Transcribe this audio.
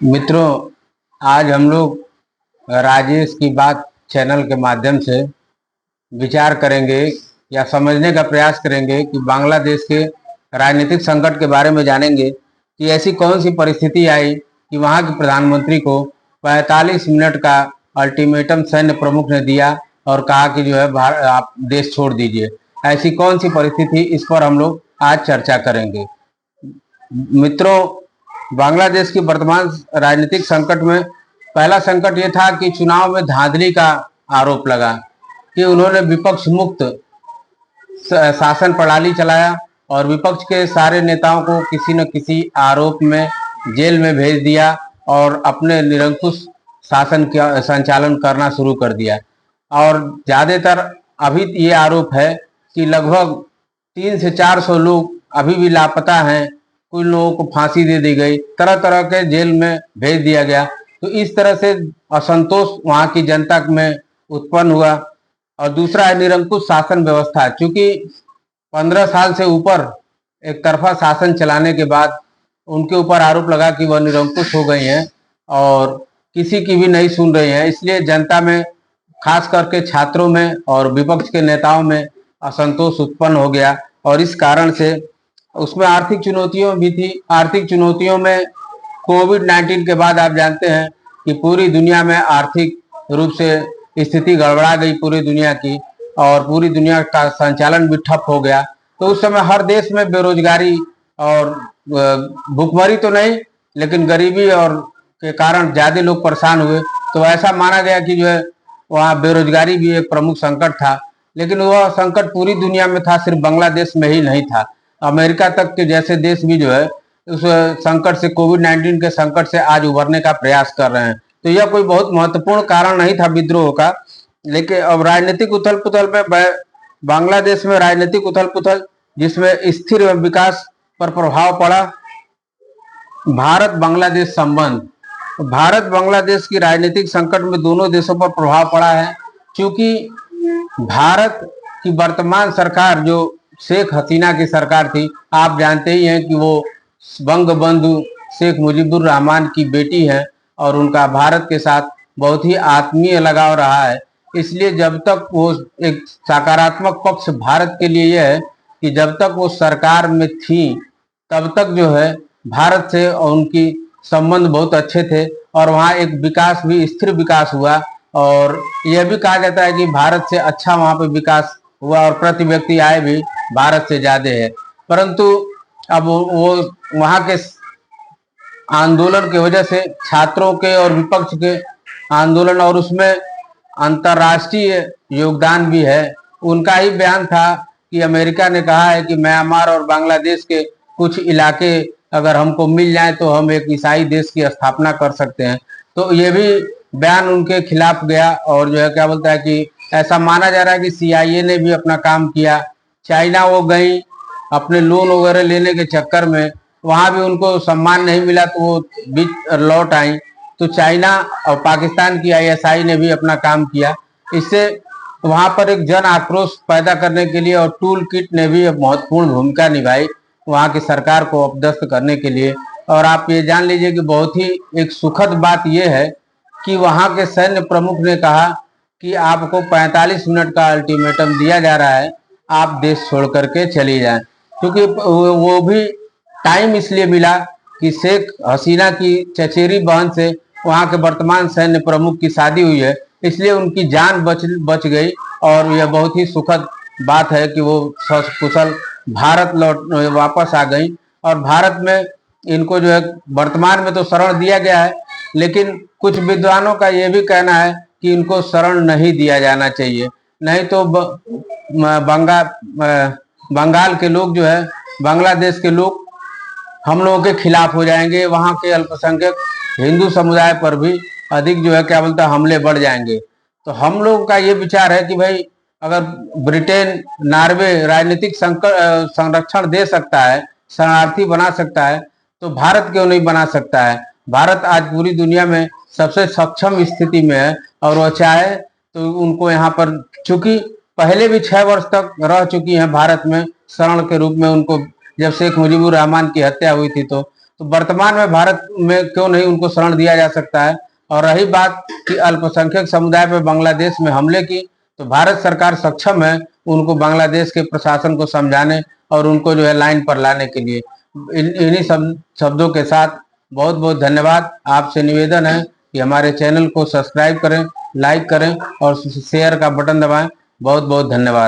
मित्रों, आज हम लोग राजेश की बात चैनल के माध्यम से विचार करेंगे या समझने का प्रयास करेंगे कि बांग्लादेश के राजनीतिक संकट के बारे में जानेंगे कि ऐसी कौन सी परिस्थिति आई कि वहां के प्रधानमंत्री को 45 मिनट का अल्टीमेटम सैन्य प्रमुख ने दिया और कहा कि जो है आप देश छोड़ दीजिए। ऐसी कौन सी परिस्थिति, इस पर हम लोग आज चर्चा करेंगे। मित्रों, बांग्लादेश की वर्तमान राजनीतिक संकट में पहला संकट ये था कि चुनाव में धांधली का आरोप लगा कि उन्होंने विपक्ष मुक्त शासन प्रणाली चलाया और विपक्ष के सारे नेताओं को किसी न किसी आरोप में जेल में भेज दिया और अपने निरंकुश शासन का संचालन करना शुरू कर दिया। और ज्यादातर अभी ये आरोप है कि लगभग 300 से 400 लोग अभी भी लापता हैं। कुछ लोगों को फांसी दे दी गई, तरह तरह के जेल में भेज दिया गया। तो इस तरह से असंतोष वहां की जनता में उत्पन्न हुआ। और दूसरा है निरंकुश शासन व्यवस्था। चूंकि 15 साल से ऊपर एक तरफा शासन चलाने के बाद उनके ऊपर आरोप लगा कि वह निरंकुश हो गई हैं और किसी की भी नहीं सुन रही हैं, इसलिए जनता में, खास करके छात्रों में और विपक्ष के नेताओं में असंतोष उत्पन्न हो गया। और इस कारण से उसमें आर्थिक चुनौतियों भी थी। आर्थिक चुनौतियों में कोविड-19 के बाद आप जानते हैं कि पूरी दुनिया में आर्थिक रूप से स्थिति गड़बड़ा गई पूरी दुनिया की, और पूरी दुनिया का संचालन भी ठप हो गया। तो उस समय हर देश में बेरोजगारी और भुखमरी तो नहीं, लेकिन गरीबी और के कारण ज्यादा लोग परेशान हुए। तो ऐसा माना गया कि जो है वहाँ बेरोजगारी भी एक प्रमुख संकट था। लेकिन वह संकट पूरी दुनिया में था, सिर्फ बांग्लादेश में ही नहीं था। अमेरिका तक के जैसे देश भी जो है उस संकट से, कोविड-19 के संकट से आज उभरने का प्रयास कर रहे हैं। तो यह कोई बहुत महत्वपूर्ण कारण नहीं था विद्रोह का। लेकिन अब राजनीतिक उथल पुथल में, बांग्लादेश में राजनीतिक उथल पुथल जिसमें स्थिर विकास पर प्रभाव पड़ा। भारत बांग्लादेश संबंध, भारत बांग्लादेश की राजनीतिक संकट में दोनों देशों पर प्रभाव पड़ा है। क्योंकि भारत की वर्तमान सरकार, जो शेख हसीना की सरकार थी, आप जानते ही हैं कि वो बंग बंधु शेख मुजीबुर रहमान की बेटी है और उनका भारत के साथ बहुत ही आत्मीय लगाव रहा है। इसलिए जब तक वो, एक सकारात्मक पक्ष भारत के लिए यह है कि जब तक वो सरकार में थी तब तक जो है भारत से और उनकी संबंध बहुत अच्छे थे और वहाँ एक विकास भी, स्थिर विकास हुआ। और यह भी कहा जाता है कि भारत से अच्छा वहाँ पे विकास हुआ और प्रति व्यक्ति आय भी भारत से ज्यादा है। परंतु अब वो वहाँ के आंदोलन की वजह से, छात्रों के और विपक्ष के आंदोलन, और उसमें अंतर्राष्ट्रीय योगदान भी है। उनका ही बयान था कि अमेरिका ने कहा है कि म्यांमार और बांग्लादेश के कुछ इलाके अगर हमको मिल जाए तो हम एक ईसाई देश की स्थापना कर सकते हैं। तो ये भी बयान उनके खिलाफ गया। और जो है क्या बोलता है कि ऐसा माना जा रहा है कि CIA ने भी अपना काम किया। चाइना वो गई अपने लोन वगैरह लेने के चक्कर में, वहां भी उनको सम्मान नहीं मिला तो वो बीच लौट आई। तो चाइना और पाकिस्तान की ISI ने भी अपना काम किया। इससे वहां पर एक जन आक्रोश पैदा करने के लिए, और टूल किट ने भी एक महत्वपूर्ण भूमिका निभाई वहां की सरकार को अपदस्थ करने के लिए। और आप ये जान लीजिए कि बहुत ही एक सुखद बात यह है कि वहां के सैन्य प्रमुख ने कहा कि आपको 45 मिनट का अल्टीमेटम दिया जा रहा है, आप देश छोड़ करके चली जाएं। क्योंकि वो भी टाइम इसलिए मिला कि शेख हसीना की चचेरी बहन से वहां के वर्तमान सैन्य प्रमुख की शादी हुई है, इसलिए उनकी जान बच गई। और यह बहुत ही सुखद बात है कि वो सकुशल भारत वापस आ गई। और भारत में इनको जो है वर्तमान में तो शरण दिया गया है, लेकिन कुछ विद्वानों का यह भी कहना है कि इनको शरण नहीं दिया जाना चाहिए। नहीं तो बंगाल के लोग जो है, बांग्लादेश के लोग हम लोगों के खिलाफ हो जाएंगे। वहां के अल्पसंख्यक हिंदू समुदाय पर भी अधिक जो है क्या बोलता है हमले बढ़ जाएंगे। तो हम लोगों का ये विचार है कि भाई, अगर ब्रिटेन, नॉर्वे राजनीतिक संरक्षण दे सकता है, शरणार्थी बना सकता है, तो भारत क्यों नहीं बना सकता है। भारत आज पूरी दुनिया में सबसे सक्षम स्थिति में है और वह चाहे तो उनको यहाँ पर, चूंकि पहले भी 6 वर्ष तक रह चुकी हैं भारत में शरण के रूप में। उनको जब शेख मुजीबुर रहमान की हत्या हुई थी तो तो वर्तमान में भारत में क्यों नहीं उनको शरण दिया जा सकता है। और रही बात कि अल्पसंख्यक समुदाय पर बांग्लादेश में हमले की, तो भारत सरकार सक्षम है उनको बांग्लादेश के प्रशासन को समझाने और उनको जो है लाइन पर लाने के लिए। इन्हीं शब्दों के साथ बहुत बहुत धन्यवाद। आपसे निवेदन है कि हमारे चैनल को सब्सक्राइब करें, लाइक करें और शेयर का बटन दबाएं। बहुत बहुत धन्यवाद।